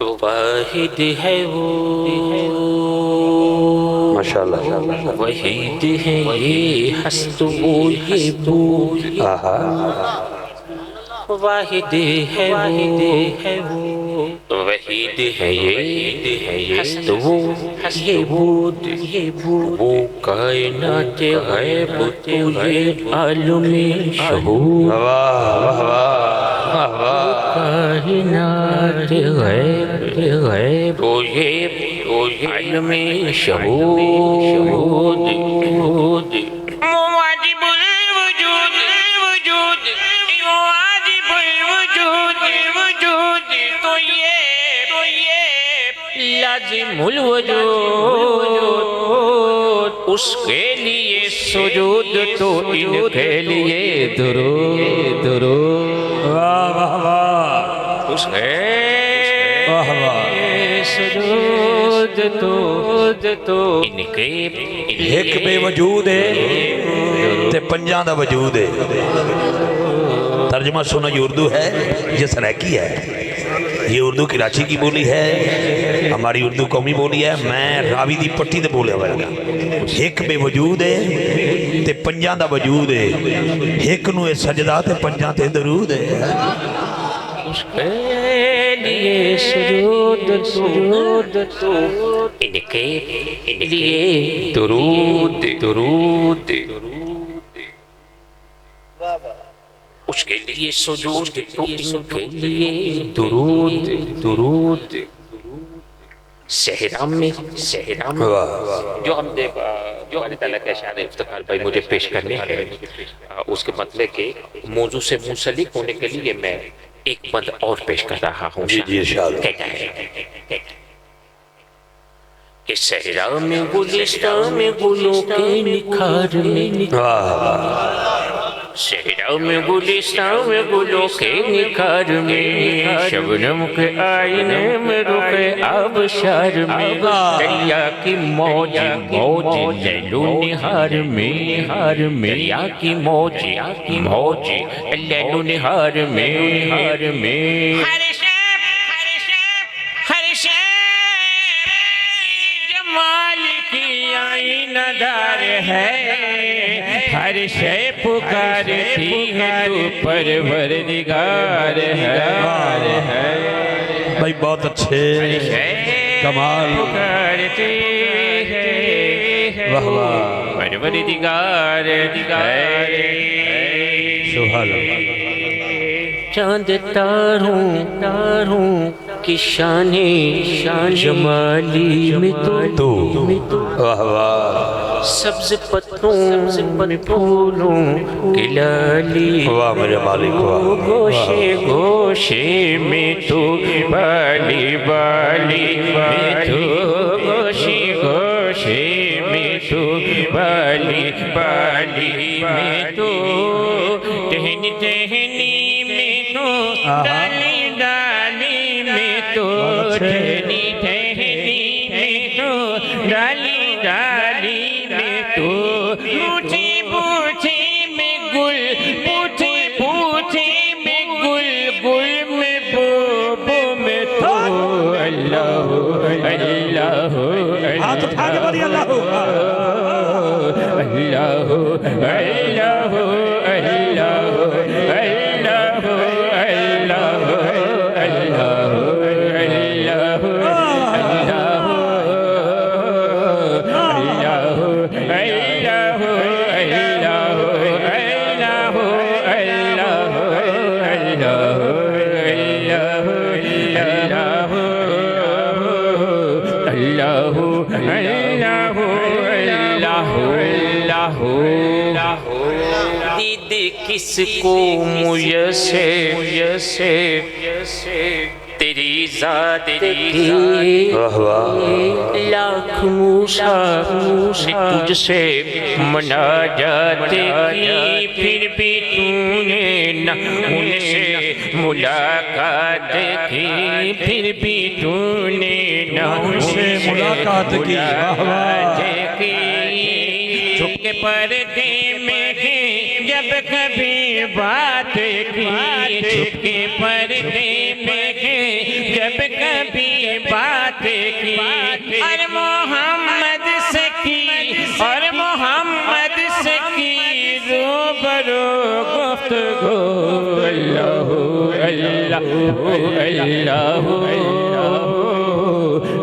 वाहिद है वो, माशाअल्लाह, वहीद है ये हस्त वो ये बूद, वाहिद है वो, वहीद है ये हस्त वो ये बूद, वो कायनात गैब तो ये आलमे शहूद, कायनात गैब तो ये आलमे शहूद, वाजिबुल वजूद वजूद, वाजिबुल वजूद वजूद, तो ये लाजिमुल वजूद, उसके लिए सुजूद तो इनके लिए दुरूद, वाह वाह वाह, उसके सुजूद तो इनके एक बेवजूद है ते पंजा दा वजूद है। तर्जमा सुनो, ये उर्दू है, ये सराइकी है, ये उर्दू कराची की बोली है, हमारी उर्दू कौमी बोली है। मैं रावी दी पट्टी ते बोले वाला, एक बेवजूद है ते पंजा दा वजूद है, एक नू है सजदा ते पंजा ते दरूद है। उसके लिए सुजूद तो इनके लिए दुरूद, उसके लिए सुजूद तो इनके लिए दुरूद। सहरा में जो अल्लाह ताला के शान इफ्तिखार भाई मुझे पेश करने हैं, उसके मतलब के मौजू से मुंसलिक होने के लिए मैं एक बंद और पेश कर रहा हूँ। कहता है कि सहरा में गुलिस्तान में गुलों के निखार में, सहरा में गुलिस्तान में गुलों के निखार में, शबनम के आईने में रुके आबशार में, दरिया की मौज लैलो निहार में, दरिया की मौज लैलो निहार में, जमाल की आईनादार है, हर शे पुकारती है तू परवरदिगार है। भाई बहुत अच्छे, कमाल, पुकारती है वाह वाह, परवरदिगार सुभान। चांद तारों की शाने जमाली में तो वाह वाह, सब्ज पत्तों में फूलों की लाली, वाह मेरे मालिक वाह, गोशे में तो बाली में तो गोशे में तो बाली में तो टहनी में तो डाली में तो टहनी में तो डाली में तो बूटी में गुल में गुल में बो में तो अल्लाह हाथ उठा के बोलिए अल्लाह किसको मुझसे तेरी जात की लाख मूसा तुझसे मना जाते की, फिर भी तूने न उनसे मुलाकात की, फिर भी तूने न उनसे मुलाकात की, चुपके पर्दे में जब कभी बात की, चुपके पर्दे में जब कभी बात की और मोहम्मद से की और मोहम्मद से की रूबरू गुफ्तगू अल्लाह अल्लाह अल्लाह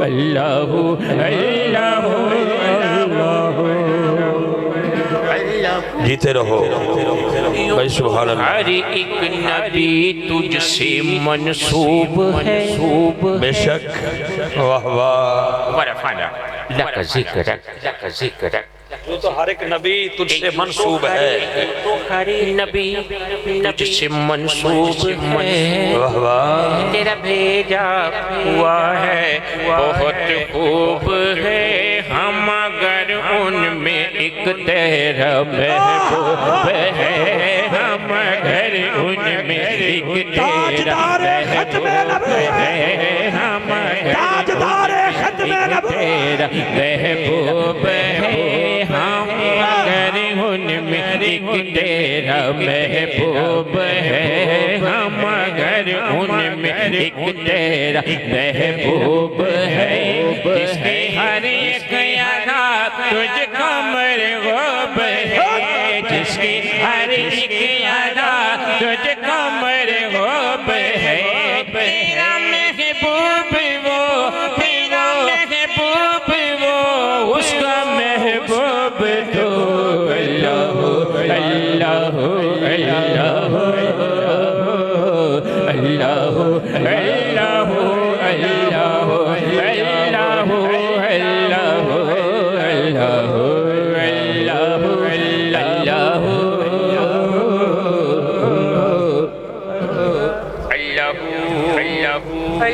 अल्लाह अल्लाह जीते रहो भाई सुभान अल्लाह। हर एक नबी तुझसे मंसूब है बेशक वाह वाह वरफाना लक जिक्र तो हर एक नबी तुझसे मंसूब है तो हर नबी तुझसे मंसूब है वाह वाह तेरा भेजा हुआ है बहुत खूब है हम अगर उनमें एक तेरा महबूब है हम अगर उनमें एक तेरा महबूब है हम तेरा महबूब है हम अगर उनमें एक तेरा महबूब है हम अगर उनमें एक तेरा महबूब है जिसकी हर एक यादा तुझको मरगूब है जिसकी हर एक यादा तुझको मरगूब है तेरा महबूब वो तेरा महबूब वो उसका महबूब तो अल्लाह अल्लाह अल्लाह अल्लाह अल्लाह अल्लाह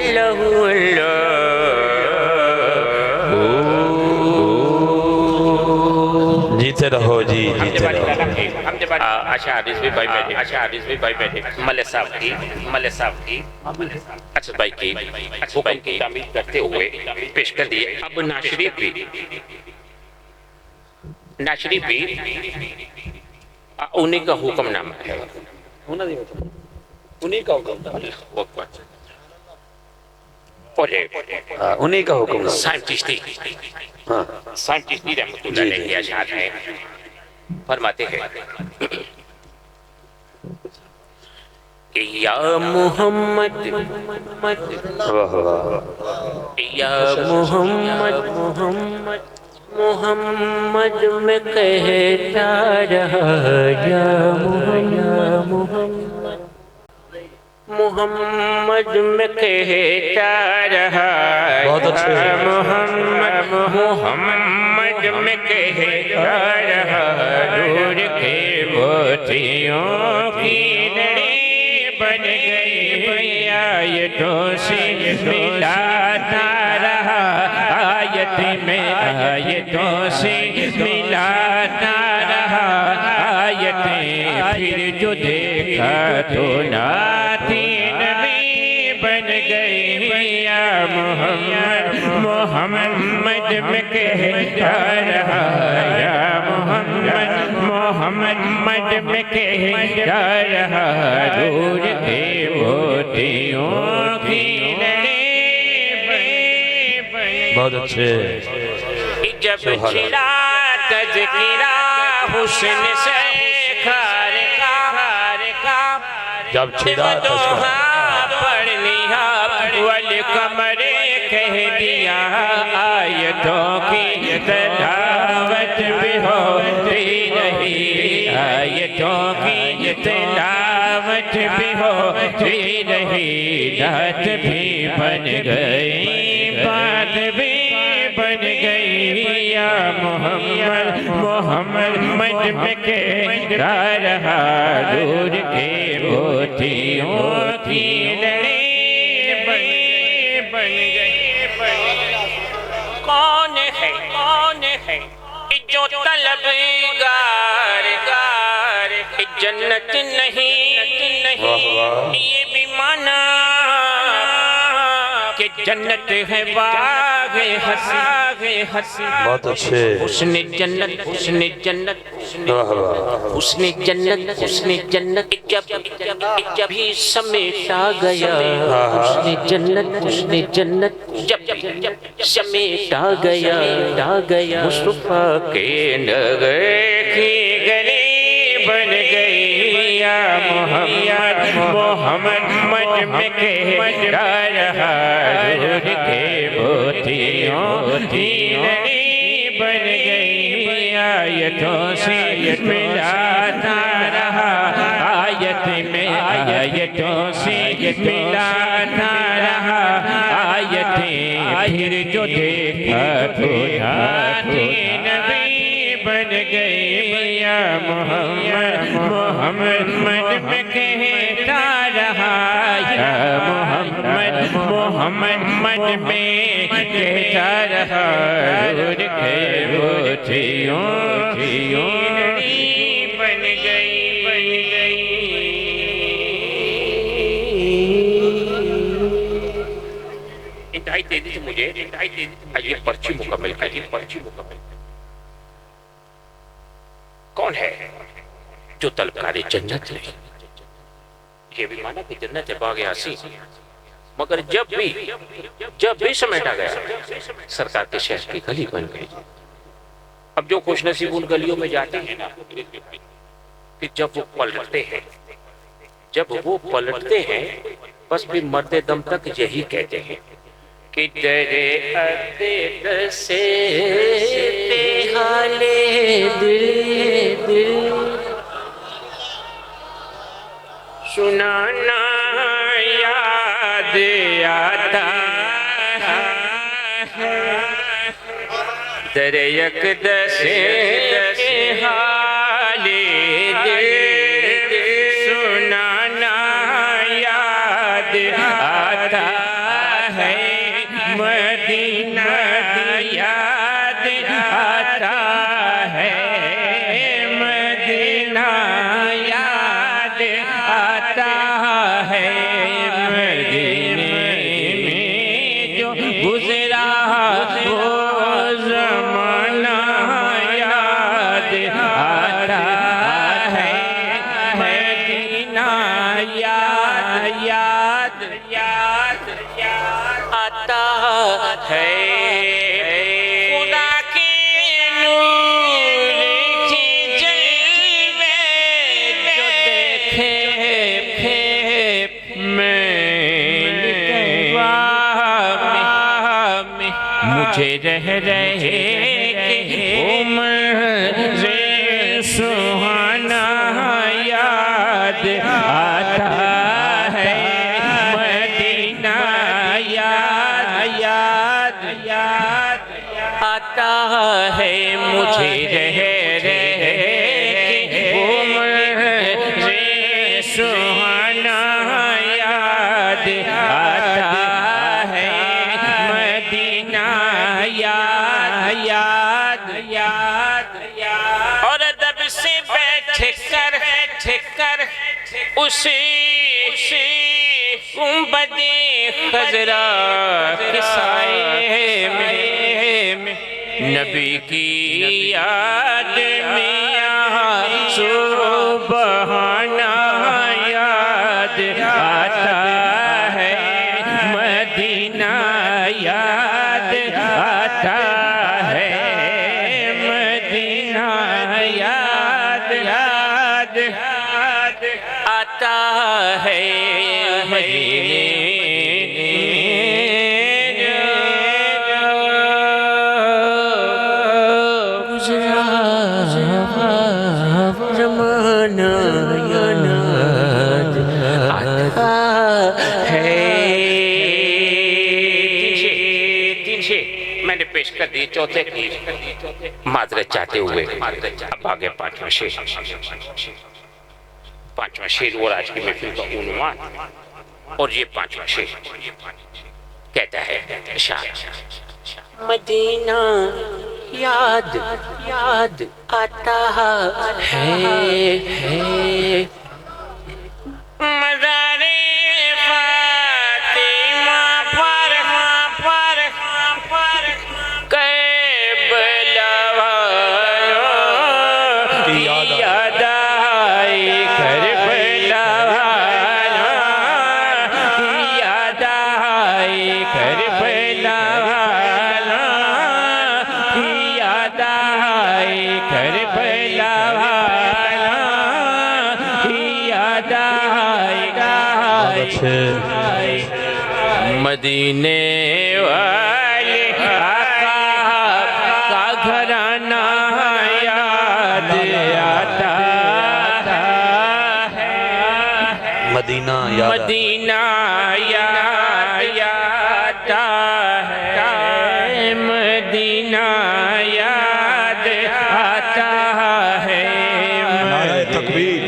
अल्लाह जीते रहो जी जीते रहो। अच्छा हदीस भी भाई बैठे अच्छा हदीस भी भाई बैठे मले साहब की अच्छा भाई की हुक्म की तामील करते हुए पेश कर दिए। अब नाशरी भी उन्हीं का हुक्मनामा है उन्हीं का हुक्म उन्हीं का हुक्म साइंटिस्टी रहमतुल्लाह अलैहि के अशआर हैं फरमाते हैं कि या मोहम्मद या मोहम्मद मोहम्मद में कहता रहा या मोहम्मद में कहता रहा बहुत अच्छे मोहम्मद में कहता रहा दूर के मोतियों की लड़ी बन गई आयतों से मिलाता रहा आयत में आयतों से मिलाता रहा आयतें फिर जो देखा तो नाती नबी बन गई या मोहम्मद में कहता रहा या मोहम्मद में कहता रहा दूर के मोतियों की लड़ी बहुत अच्छे जब छिड़ा तज़किरा हुस्न से खार का जब छिड़ा पढ़ लिया वल कमरे कह दिया आयतों की तिलावत भी होती रही आयतों की तिलावत भी होती रही रात भी बन गई बात भी बन गई या मोहम्मद में कहता रहा दूर के मोतियों की लड़ी बन गई कौन है जो तलबगार जन्नत नहीं ये भी माना कि जन्नत है बाग हसी। बहुत अच्छे। उसने जन्नत उसने जन्नत उसने जन्नत जब भी समेटा गया। उसने जन्नत जब समेटा गया। मुस्तफा के नगरे की गली बन गई। या मोहम्मद मज में कहता रहा दूर के मोतियों की नगरी बन गई। आयतों से मिलाता रहा आयतों से मिलाता रहा आयतें। फिर जो देखा तो नबी बन गई। या मोहम्मद में कहता रहा। या मोहम्मद में कहता रहा दूर के मोतियों बन गई। इंतहाई तेजी से मुझे ये पर्ची मुकम्मल करिए। कौन है जो तलबगारे जन्नत नहीं? ये भी माना कि जन्नत है बाग यासी, मगर जब भी समेटा गया सरकार के शहर की गली बन गई। अब जो खुशनसीब उन गलियों में जाते हैं ना, कि जब वो पलटते हैं बस भी मरते दम तक यही कहते हैं कि तेरे अक़ीदत से हाले दिल सुनाना याद आता है। तेरे अक़ीदत से हाले दिल सुनाना याद आता है। मदीना याद आता है। मदीना याद आता है। मदीने में जो गुजरा वो ज़माना याद आता है। मदीना याद आता है। खुदा के नूर की जलवे जो देखे मैंने में मुझे रह रहे उम्र सुहाना याद आता है। मदीना याद आता है। मुझे रह उम्र सुहाना याद आता है। मदीना याद और अदब से बैठ कर उसी गुंबदे खजरा के साए में नबी की याद में यहाँ सुबहाना याद आता है। मदीना याद आता है। मदीना याद आता है। मदीने मैंने पेश कर दी चौथे की माजरत चाहते हुए। अब आगे पांचवा शेर और आज की महफिल का उन्वान। और ये पांचवा शेर कहता है मदीना याद आता है। मज़ारे फातिमा पर करबला की याद आएगा, मदीने वाले आका का घराना याद आता है, मदीना याद मदीना याद आता है, मदीना याद आता है। नारे तकबीर,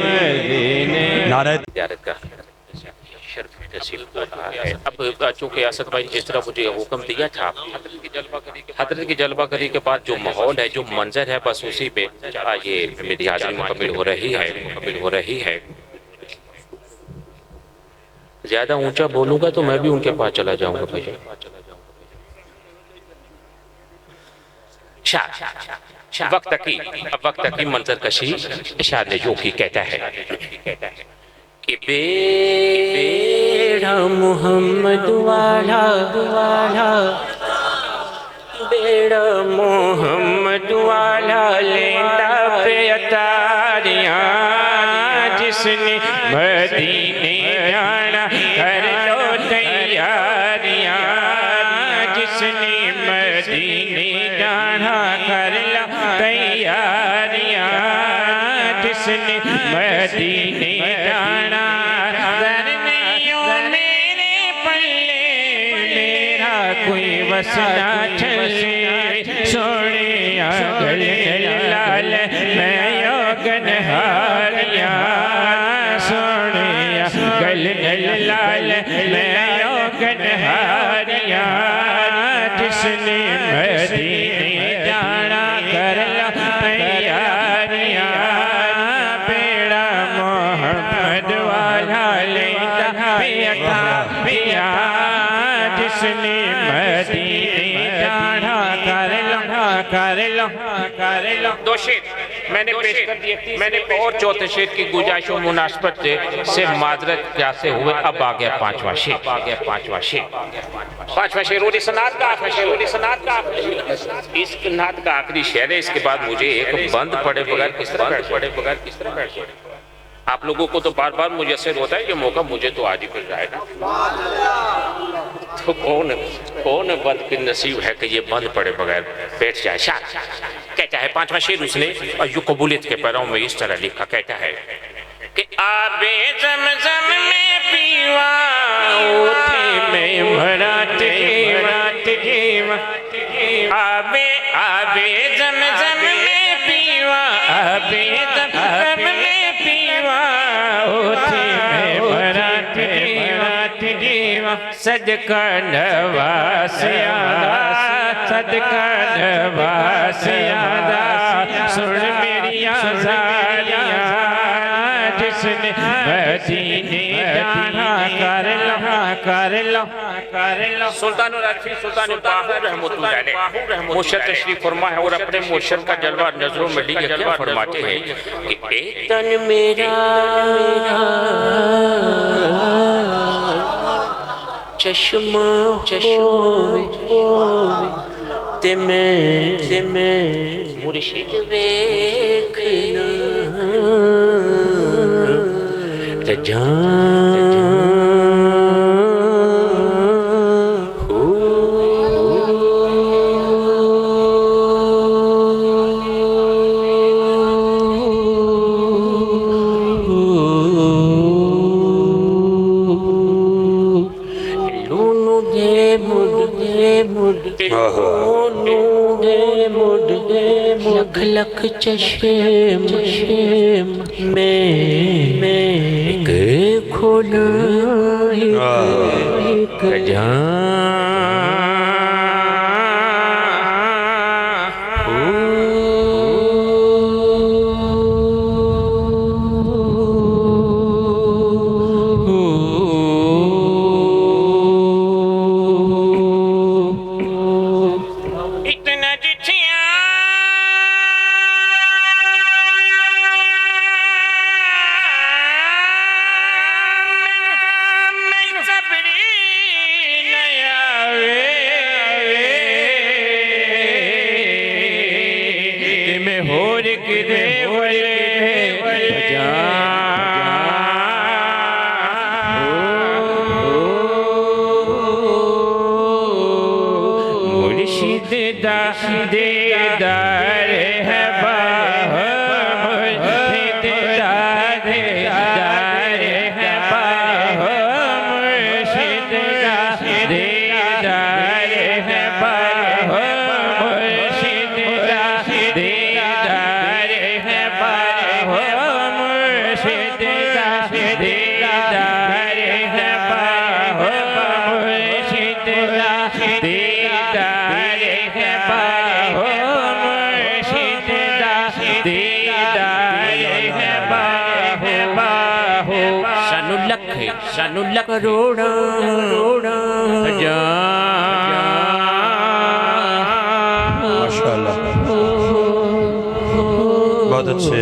नारे ज़ियारत का शर्फ नसीब हो रहा है। अब चूँकि असद भाई जिस तरह मुझे हुक्म दिया था, हजरत की जलवागरी के बाद जो माहौल है, जो मंजर है, बस उसी पे ये मेरी हाज़िरी मुकम्मिल हो रही है। ज़्यादा ऊंचा बोलूँगा तो मैं भी उनके पास चला जाऊँगा भैया। वक्त की मंजर कशी शार ने जो की कहता है कि बेड़ा मोहम्मद वाला, बेड़ा मोहम्मद वाला लेंदा पे अतारियां, जिसने मदीने जाना कर लो तैयारियां, जिसने मदीने जाना कर लो तैयारियां, जिसने मदीने जाना कर नहीं मेरे पल्ले मेरा कोई वसना चले, सोने गले लाल मैं योगन हारिया, सोने गले लाल मैं योगन हारिया, जिसने मदीने जाना कर लो तैयारियां, बेड़ा मोहम्मद वाला लेता पिया, जिसने मदीने जाना कर लो। दो शेर मैंने पेश कर दिए, मैंने और चौथे शेर की गुंजाइश और मुनासबत से माजरत से हुए। अब आ गया पांचवा शेर, पांचवा शेर और इस नात का आखिरी शेर है। इसके बाद मुझे एक बंद पड़े बगैर किस तरह बैठ आप लोगों को तो बार बार मुयस्सर होता है, ये मौका मुझे तो आज ही मिल रहा है ना। तो कौन बदनसीब है कि ये बंद पड़े बगैर बैठ जाए। शाह कहता है पांचवा शेर उसने अय्यू कबूलियत के पैरों में इस तरह लिखा, कहता है कि आबे ज़मज़म में पीवा उठे में भरात आबे ज़मज़म में पीवा, आबे ज़मज़म में पीवा उठे में भरात सदका नवासियादा सुन मेरी आज़ादियाँ, जिसने मदीने जाना कर लो। सुल्तान बाहू रहमतुल्लाह अलैह मुर्शद तशरीफ फरमा है और अपने मुर्शद का जलवा नजरों में लिए क्या फरमाते हैं कि एक तन मेरा चश्मा ते मैं मुर्शिद देखना ते लख चश्म में के खोना किदे मुर्शिद दा दीदार है मुर्शिद दा दीदार है मुर्शिद दा दीदार है मुर्शिद दा दीदार है मुर्शिद दा दीदार है मुर्शिद दा दीदार है मुर्शिद दा दीदार है सानू लख करोड़ माशाल्लाह बहुत अच्छे